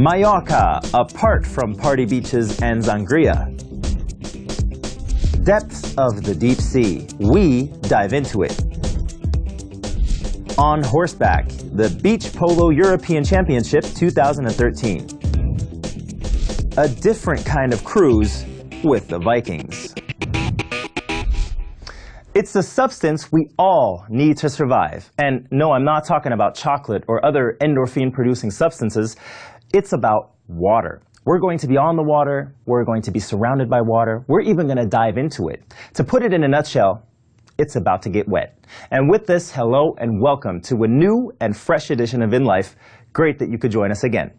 Mallorca, apart from party beaches and sangria. Depths of the deep sea. We dive into it. On horseback, the Beach Polo European Championship 2013. A different kind of cruise with the Vikings. It's the substance we all need to survive. And no, I'm not talking about chocolate or other endorphin-producing substances. It's about water. We're going to be on the water. We're going to be surrounded by water. We're even going to dive into it. To put it in a nutshell, it's about to get wet. And with this, hello and welcome to a new and fresh edition of In Life. Great that you could join us again.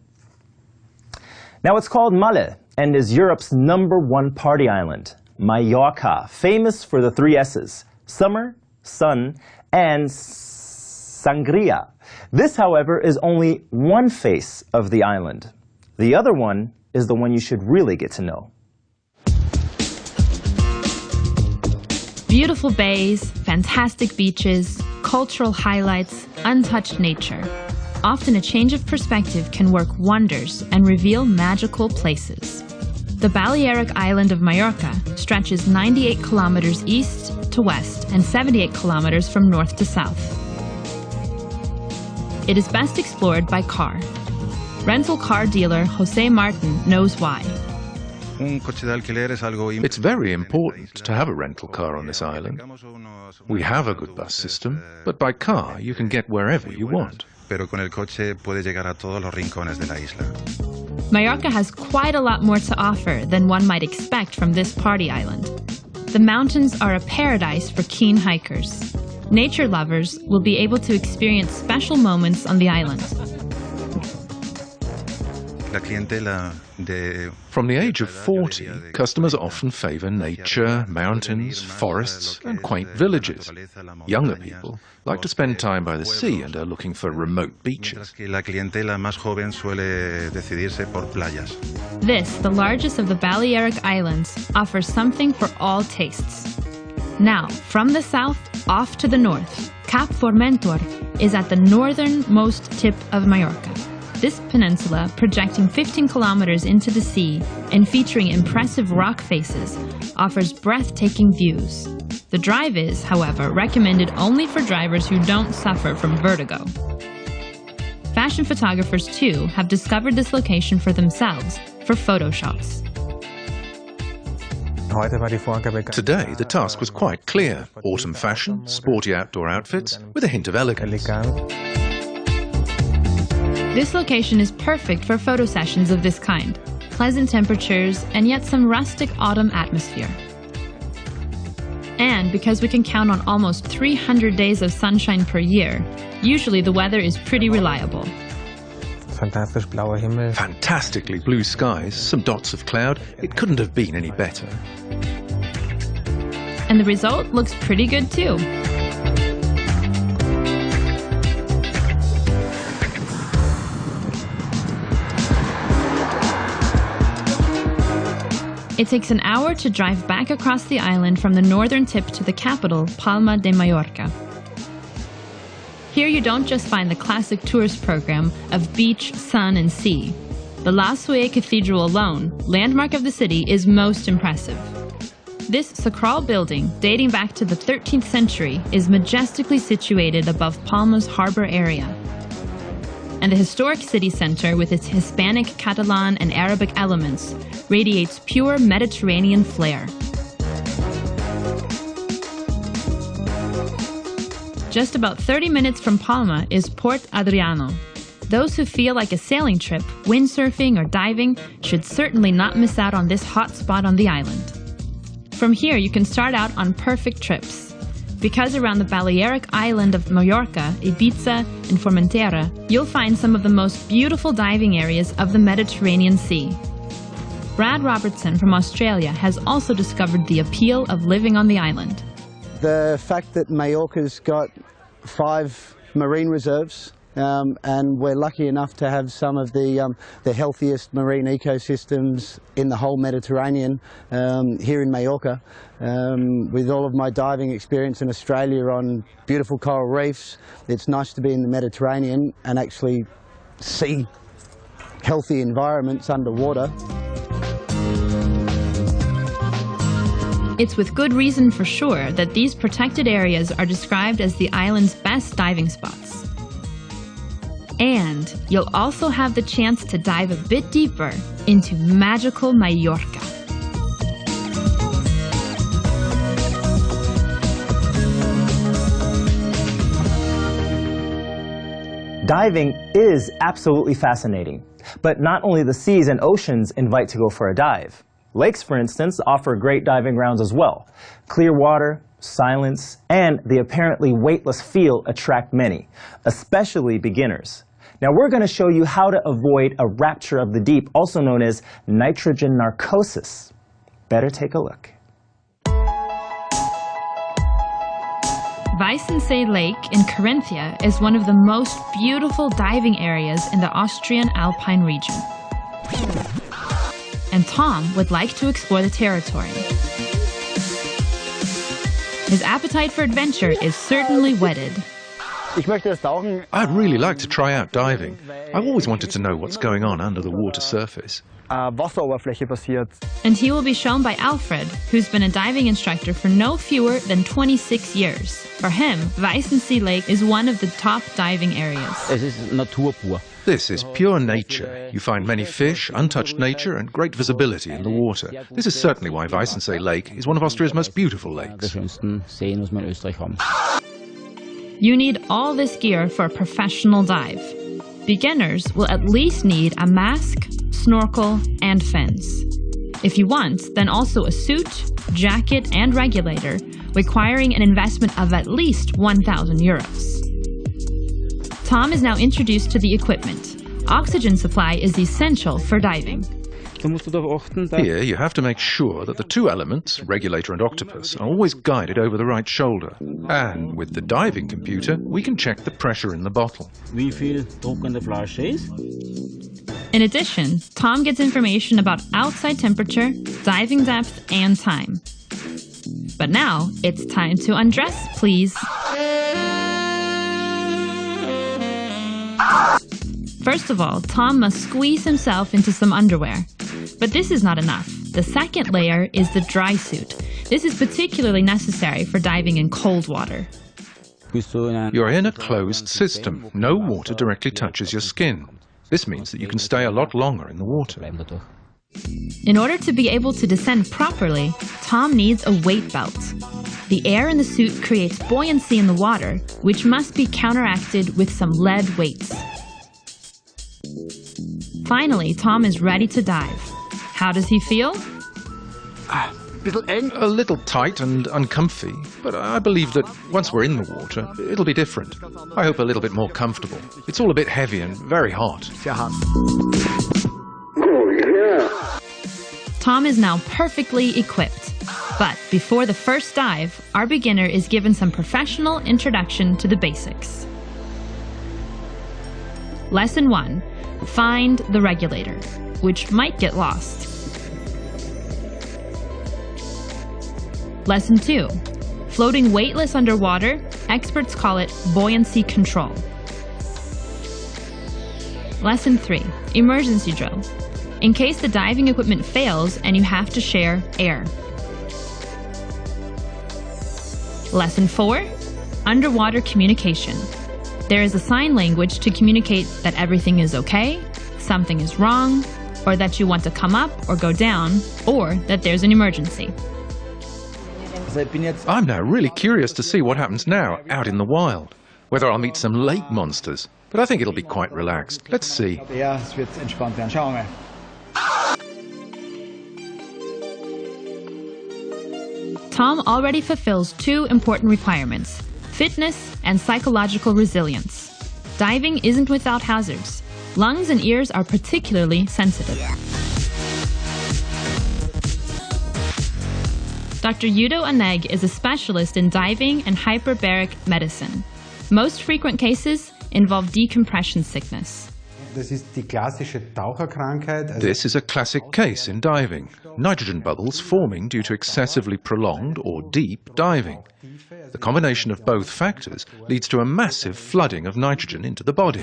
Now, it's called Malle and is Europe's #1 party island. Mallorca, famous for the 3 S's, summer, sun, and sangria. This, however, is only one face of the island. The other one is the one you should really get to know. Beautiful bays, fantastic beaches, cultural highlights, untouched nature. Often a change of perspective can work wonders and reveal magical places. The Balearic island of Mallorca stretches 98 kilometers east to west and 78 kilometers from north to south. It is best explored by car. Rental car dealer Jose Martin knows why. It's very important to have a rental car on this island. We have a good bus system, but by car you can get wherever you want. Mallorca has quite a lot more to offer than one might expect from this party island. The mountains are a paradise for keen hikers. Nature lovers will be able to experience special moments on the island. From the age of 40, customers often favor nature, mountains, forests, and quaint villages. Younger people like to spend time by the sea and are looking for remote beaches. This, the largest of the Balearic Islands, offers something for all tastes. Now, from the south off to the north, Cap Formentor is at the northernmost tip of Mallorca. This peninsula, projecting 15 kilometers into the sea and featuring impressive rock faces, offers breathtaking views. The drive is, however, recommended only for drivers who don't suffer from vertigo. Fashion photographers, too, have discovered this location for themselves for photo shots. Today, the task was quite clear. Autumn fashion, sporty outdoor outfits, with a hint of elegance. This location is perfect for photo sessions of this kind. Pleasant temperatures and yet some rustic autumn atmosphere. And because we can count on almost 300 days of sunshine per year, usually the weather is pretty reliable. Fantastically blue skies, some dots of cloud. It couldn't have been any better. And the result looks pretty good too. It takes an hour to drive back across the island from the northern tip to the capital, Palma de Mallorca. Here you don't just find the classic tourist program of beach, sun, and sea. The La Suey Cathedral alone, landmark of the city, is most impressive. This sacral building, dating back to the 13th century, is majestically situated above Palma's harbor area. And the historic city center, with its Hispanic, Catalan, and Arabic elements, radiates pure Mediterranean flair. Just about 30 minutes from Palma is Port Adriano. Those who feel like a sailing trip, windsurfing, or diving should certainly not miss out on this hot spot on the island. From here, you can start out on perfect trips. Because around the Balearic island of Mallorca, Ibiza, and Formentera, you'll find some of the most beautiful diving areas of the Mediterranean Sea. Brad Robertson from Australia has also discovered the appeal of living on the island. The fact that Mallorca's got 5 marine reserves, and we're lucky enough to have some of the healthiest marine ecosystems in the whole Mediterranean here in Mallorca. With all of my diving experience in Australia on beautiful coral reefs, it's nice to be in the Mediterranean and actually see healthy environments underwater. It's with good reason for sure that these protected areas are described as the island's best diving spots. And you'll also have the chance to dive a bit deeper into magical Mallorca. Diving is absolutely fascinating, but not only the seas and oceans invite to go for a dive. Lakes, for instance, offer great diving grounds as well. Clear water, silence, and the apparently weightless feel attract many, especially beginners. Now we're going to show you how to avoid a rapture of the deep, also known as nitrogen narcosis. Better take a look. Weissensee Lake in Carinthia is one of the most beautiful diving areas in the Austrian Alpine region. And Tom would like to explore the territory. His appetite for adventure is certainly whetted. I'd really like to try out diving. I've always wanted to know what's going on under the water surface. And he will be shown by Alfred, who's been a diving instructor for no fewer than 26 years. For him, Weissensee Lake is one of the top diving areas. This is pure nature. You find many fish, untouched nature, and great visibility in the water. This is certainly why Weissensee Lake is one of Austria's most beautiful lakes. You need all this gear for a professional dive. Beginners will at least need a mask, snorkel, and fins. If you want, then also a suit, jacket, and regulator, requiring an investment of at least 1,000 euros. Tom is now introduced to the equipment. Oxygen supply is essential for diving. Here you have to make sure that the two elements, regulator and octopus, are always guided over the right shoulder. And with the diving computer, we can check the pressure in the bottle. In addition, Tom gets information about outside temperature, diving depth, and time. But now, it's time to undress, please. First of all, Tom must squeeze himself into some underwear. But this is not enough. The second layer is the dry suit. This is particularly necessary for diving in cold water. You're in a closed system. No water directly touches your skin. This means that you can stay a lot longer in the water. In order to be able to descend properly, Tom needs a weight belt. The air in the suit creates buoyancy in the water, which must be counteracted with some lead weights. Finally, Tom is ready to dive. How does he feel? A little tight and uncomfy, but I believe that once we're in the water, it'll be different. I hope a little bit more comfortable. It's all a bit heavy and very hot. Tom is now perfectly equipped. But before the first dive, our beginner is given some professional introduction to the basics. Lesson 1. Find the regulator, which might get lost. Lesson 2. Floating weightless underwater, experts call it buoyancy control. Lesson 3. Emergency drill. In case the diving equipment fails and you have to share air. Lesson 4. Underwater communication. There is a sign language to communicate that everything is okay, something is wrong, or that you want to come up or go down, or that there's an emergency. I'm now really curious to see what happens now out in the wild. Whether I'll meet some lake monsters, but I think it'll be quite relaxed. Let's see. Tom already fulfills two important requirements: fitness and psychological resilience. Diving isn't without hazards. Lungs and ears are particularly sensitive. Dr. Udo Aneg is a specialist in diving and hyperbaric medicine. Most frequent cases involve decompression sickness. This is a classic case in diving. Nitrogen bubbles forming due to excessively prolonged or deep diving. The combination of both factors leads to a massive flooding of nitrogen into the body.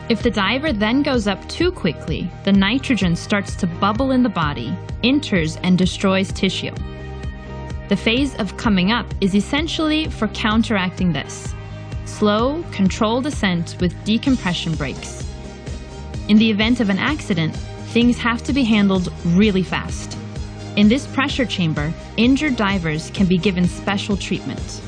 If the diver then goes up too quickly, the nitrogen starts to bubble in the body, enters and destroys tissue. The phase of coming up is essentially for counteracting this. Slow, controlled ascent with decompression breaks. In the event of an accident, things have to be handled really fast. In this pressure chamber, injured divers can be given special treatment.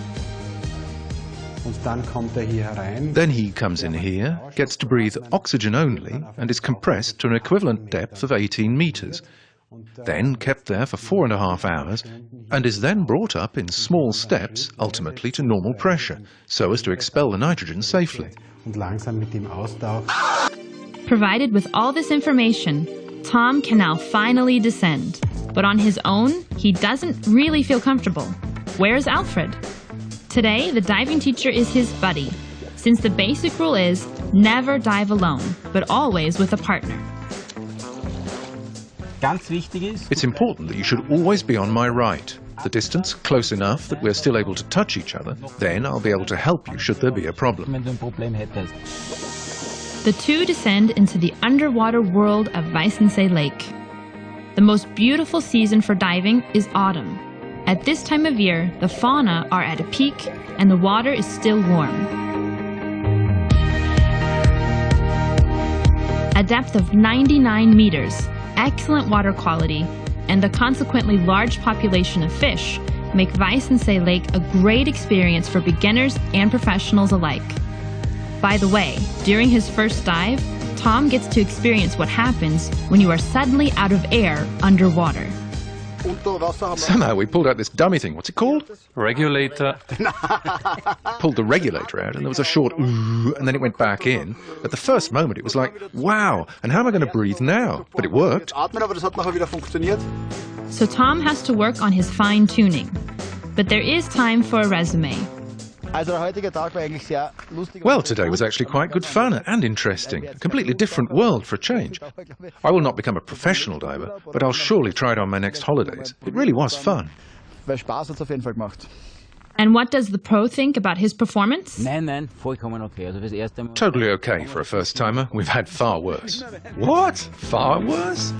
Then he comes in here, gets to breathe oxygen only, and is compressed to an equivalent depth of 18 meters. Then kept there for 4.5 hours, and is then brought up in small steps, ultimately to normal pressure, so as to expel the nitrogen safely. Provided with all this information, Tom can now finally descend. But on his own, he doesn't really feel comfortable. Where's Alfred? Today, the diving teacher is his buddy, since the basic rule is never dive alone, but always with a partner. It's important that you should always be on my right. The distance close enough that we're still able to touch each other, then I'll be able to help you should there be a problem. The two descend into the underwater world of Weißensee Lake. The most beautiful season for diving is autumn. At this time of year, the fauna are at a peak and the water is still warm. A depth of 99 meters, excellent water quality, and the consequently large population of fish make Weißensee Lake a great experience for beginners and professionals alike. By the way, during his first dive, Tom gets to experience what happens when you are suddenly out of air underwater. Somehow we pulled out this dummy thing. What's it called? Regulator. Pulled the regulator out and there was a short ooh, and then it went back in. At the first moment it was like, wow, and how am I going to breathe now? But it worked. So Tom has to work on his fine-tuning. But there is time for a resume. Well, today was actually quite good fun and interesting. A completely different world for a change. I will not become a professional diver, but I'll surely try it on my next holidays. It really was fun. And what does the pro think about his performance? Totally okay for a first-timer. We've had far worse. What? Far worse?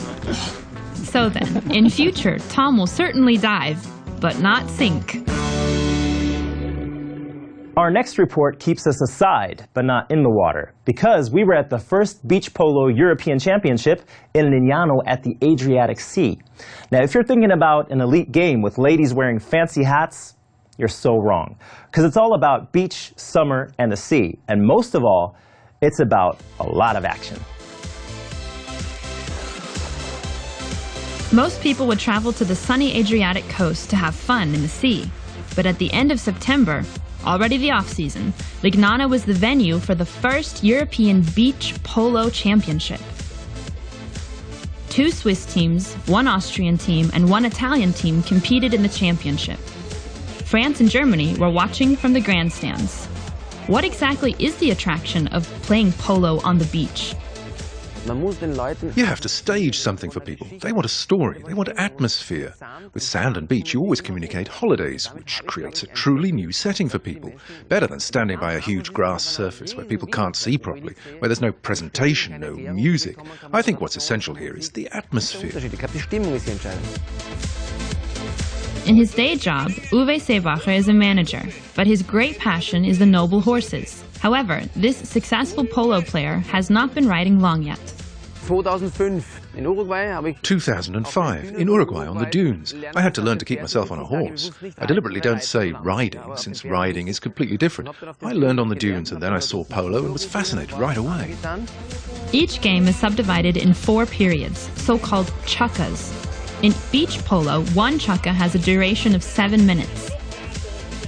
So then, in future, Tom will certainly dive, but not sink. Our next report keeps us aside, but not in the water, because we were at the first Beach Polo European Championship in Lignano at the Adriatic Sea. Now, if you're thinking about an elite game with ladies wearing fancy hats, you're so wrong. Because it's all about beach, summer, and the sea. And most of all, it's about a lot of action. Most people would travel to the sunny Adriatic coast to have fun in the sea. But at the end of September, already the off-season, Lignano was the venue for the first European Beach Polo Championship. 2 Swiss teams, 1 Austrian team, and 1 Italian team competed in the championship. France and Germany were watching from the grandstands. What exactly is the attraction of playing polo on the beach? You have to stage something for people. They want a story. They want atmosphere. With sand and beach, you always communicate holidays, which creates a truly new setting for people. Better than standing by a huge grass surface where people can't see properly, where there's no presentation, no music. I think what's essential here is the atmosphere. In his day job, Uwe Seebacher is a manager, but his great passion is the noble horses. However, this successful polo player has not been riding long yet. 2005, in Uruguay on the dunes. I had to learn to keep myself on a horse. I deliberately don't say riding, since riding is completely different. I learned on the dunes and then I saw polo and was fascinated right away. Each game is subdivided in 4 periods, so-called chukkas. In beach polo, 1 chukka has a duration of 7 minutes.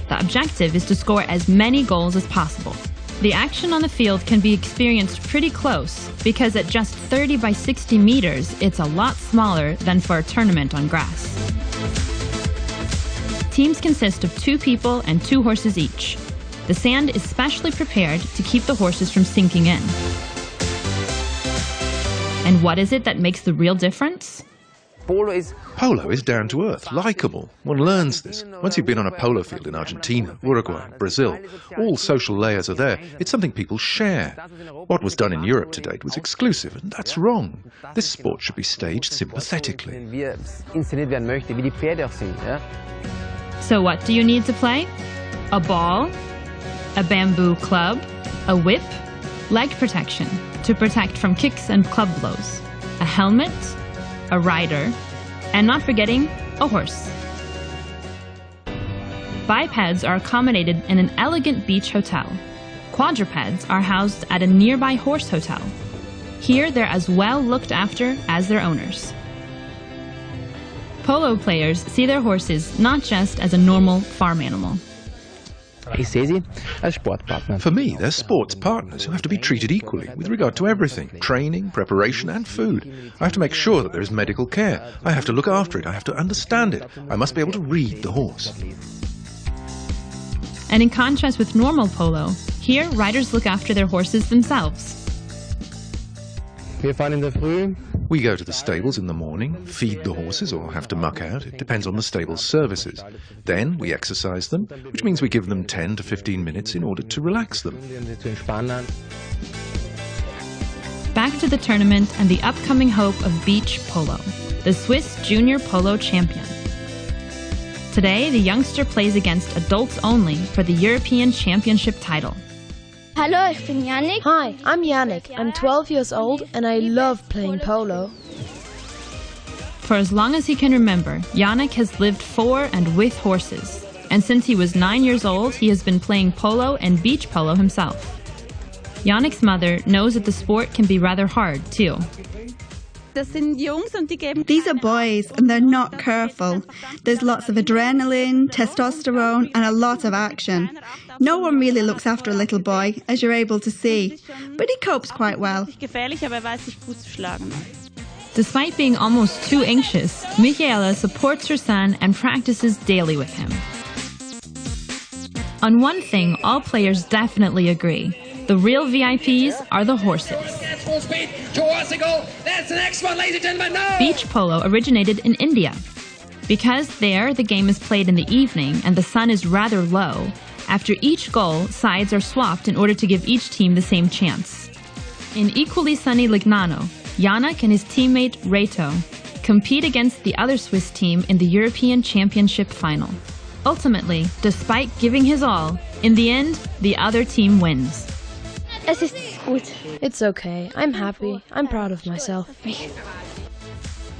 The objective is to score as many goals as possible. The action on the field can be experienced pretty close, because at just 30 by 60 meters, it's a lot smaller than for a tournament on grass. Teams consist of 2 people and 2 horses each. The sand is specially prepared to keep the horses from sinking in. And what is it that makes the real difference? Polo is down to earth, likeable. One learns this. Once you've been on a polo field in Argentina, Uruguay, Brazil, all social layers are there. It's something people share. What was done in Europe to date was exclusive, and that's wrong. This sport should be staged sympathetically. So what do you need to play? A ball, a bamboo club, a whip, leg protection to protect from kicks and club blows, a helmet, a rider, and not forgetting, a horse. Bipeds are accommodated in an elegant beach hotel. Quadrupeds are housed at a nearby horse hotel. Here they're as well looked after as their owners. Polo players see their horses not just as a normal farm animal. For me, they're sports partners who have to be treated equally with regard to everything, training, preparation and food. I have to make sure that there is medical care. I have to look after it. I have to understand it. I must be able to read the horse. And in contrast with normal polo, here riders look after their horses themselves. We go to the stables in the morning, feed the horses or have to muck out. It depends on the stable's services. Then we exercise them, which means we give them 10 to 15 minutes in order to relax them. Back to the tournament and the upcoming hope of beach polo, the Swiss junior polo champion. Today, the youngster plays against adults only for the European Championship title. Hallo, ich bin Yannick. Hi, I'm Yannick. I'm 12 years old and I love playing polo. For as long as he can remember, Yannick has lived for and with horses. And since he was 9 years old, he has been playing polo and beach polo himself. Yannick's mother knows that the sport can be rather hard, too. These are boys and they're not careful. There's lots of adrenaline, testosterone and a lot of action. No one really looks after a little boy, as you're able to see, but he copes quite well. Despite being almost too anxious, Michaela supports her son and practices daily with him. On one thing, all players definitely agree. The real VIPs are the horses. Beach polo originated in India. Because there, the game is played in the evening and the sun is rather low, after each goal, sides are swapped in order to give each team the same chance. In equally sunny Lignano, Yannick and his teammate Reto compete against the other Swiss team in the European Championship final. Ultimately, despite giving his all, in the end, the other team wins. Es ist gut. It's okay. I'm happy. I'm proud of myself.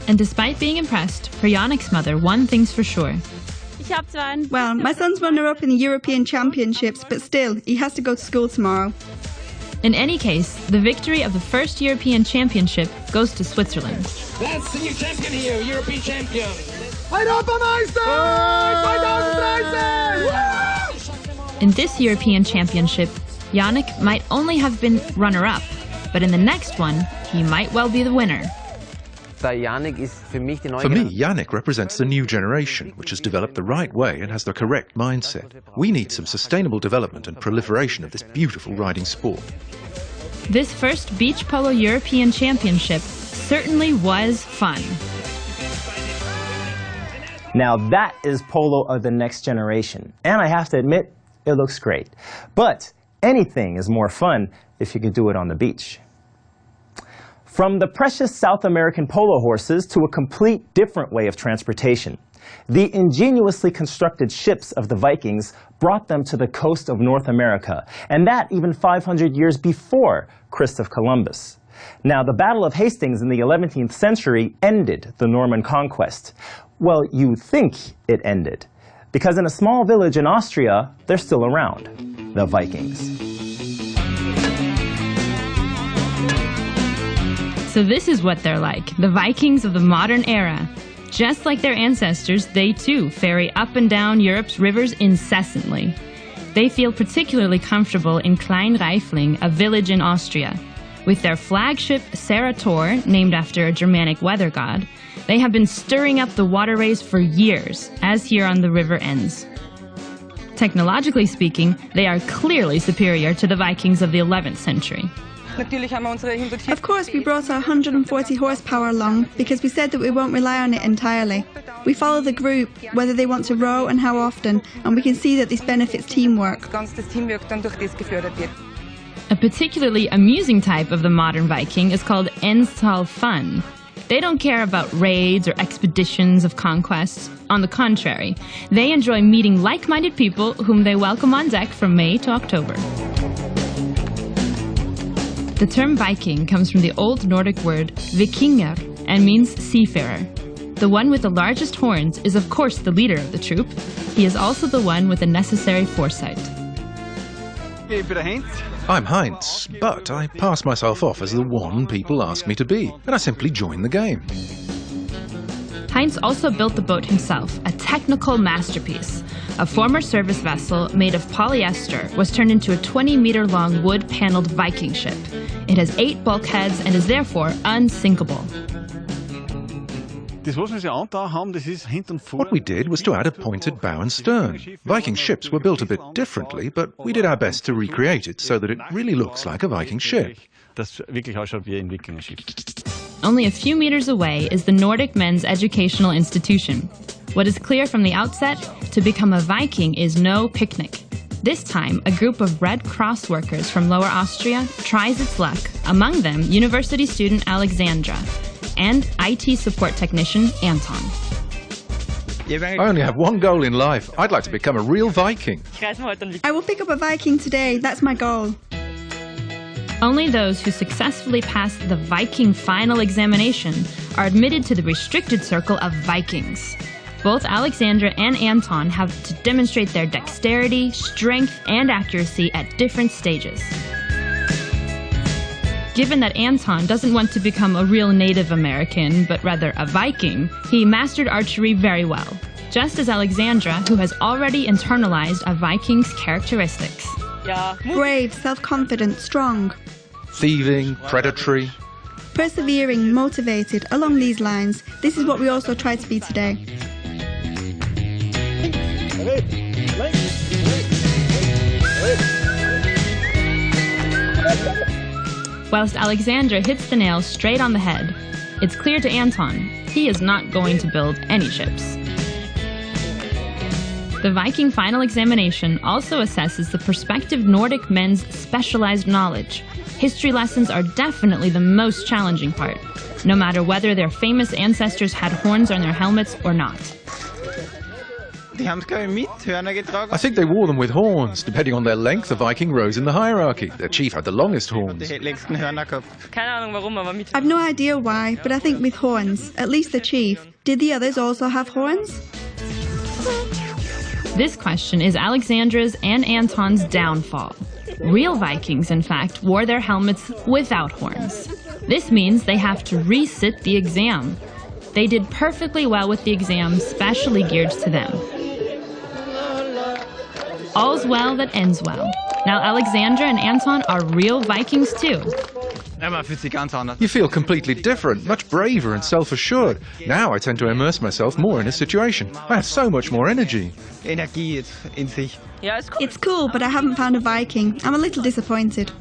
And despite being impressed, for Yannick's mother, one thing's for sure. Well, my son's runner-up in the European Championships, but still, he has to go to school tomorrow. In any case, the victory of the first European Championship goes to Switzerland. That's the new champion here, European champion. In this European Championship, Yannick might only have been runner-up, but in the next one, he might well be the winner. For me, Yannick represents the new generation, which has developed the right way and has the correct mindset. We need some sustainable development and proliferation of this beautiful riding sport. This first Beach Polo European Championship certainly was fun. Now that is polo of the next generation. And I have to admit, it looks great. But anything is more fun if you can do it on the beach. From the precious South American polo horses to a complete different way of transportation. The ingeniously constructed ships of the Vikings brought them to the coast of North America, and that even 500 years before Christopher Columbus. Now, the Battle of Hastings in the 11th century ended the Norman conquest. Well, you think it ended, because in a small village in Austria, they're still around, the Vikings. So this is what they're like, the Vikings of the modern era. Just like their ancestors, they too ferry up and down Europe's rivers incessantly. They feel particularly comfortable in Klein Reifling, a village in Austria. With their flagship Serra Tor, named after a Germanic weather god, they have been stirring up the waterways for years, as here on the river Enns. Technologically speaking, they are clearly superior to the Vikings of the 11th century. Of course, we brought our 140 horsepower along because we said that we won't rely on it entirely. We follow the group, whether they want to row and how often, and we can see that this benefits teamwork. A particularly amusing type of the modern Viking is called Enstal fun. They don't care about raids or expeditions of conquest. On the contrary, they enjoy meeting like-minded people whom they welcome on deck from May to October. The term Viking comes from the Old Nordic word vikingar and means seafarer. The one with the largest horns is of course the leader of the troop. He is also the one with the necessary foresight. I'm Heinz, but I pass myself off as the one people ask me to be, and I simply join the game. Heinz also built the boat himself, a technical masterpiece. A former service vessel made of polyester was turned into a 20-meter-long wood-paneled Viking ship. It has 8 bulkheads and is therefore unsinkable. What we did was to add a pointed bow and stern. Viking ships were built a bit differently, but we did our best to recreate it so that it really looks like a Viking ship. Only a few meters away is the Nordic Men's Educational Institution. What is clear from the outset, to become a Viking is no picnic. This time, a group of Red Cross workers from Lower Austria tries its luck, among them university student Alexandra and IT support technician Anton. I only have one goal in life. I'd like to become a real Viking. I will pick up a Viking today, that's my goal. Only those who successfully pass the Viking final examination are admitted to the restricted circle of Vikings. Both Alexandra and Anton have to demonstrate their dexterity, strength, and accuracy at different stages. Given that Anton doesn't want to become a real Native American, but rather a Viking, he mastered archery very well, just as Alexandra, who has already internalized a Viking's characteristics. Brave, self-confident, strong. Thieving, predatory. Persevering, motivated, along these lines. This is what we also try to be today. Whilst Alexandra hits the nail straight on the head, it's clear to Anton he is not going to build any ships. The Viking final examination also assesses the prospective Nordic men's specialized knowledge. History lessons are definitely the most challenging part, no matter whether their famous ancestors had horns on their helmets or not. I think they wore them with horns. Depending on their length, the Viking rose in the hierarchy. Their chief had the longest horns. I've no idea why, but I think with horns, at least the chief. Did the others also have horns? This question is Alexandra's and Anton's downfall. Real Vikings, in fact, wore their helmets without horns. This means they have to resit the exam. They did perfectly well with the exam specially geared to them. All's well that ends well. Now Alexandra and Anton are real Vikings too. You feel completely different, much braver and self-assured. Now I tend to immerse myself more in a situation. I have so much more energy. It's cool, but I haven't found a Viking. I'm a little disappointed.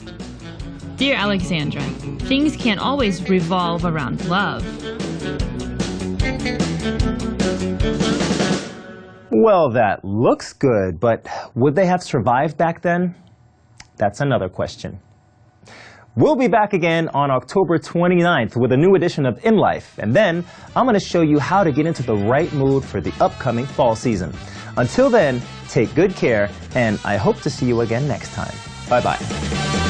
Dear Alexandra, things can't always revolve around love. Well, that looks good, but would they have survived back then? That's another question. We'll be back again on October 29th with a new edition of In Life, and then I'm going to show you how to get into the right mood for the upcoming fall season. Until then, take good care, and I hope to see you again next time. Bye-bye.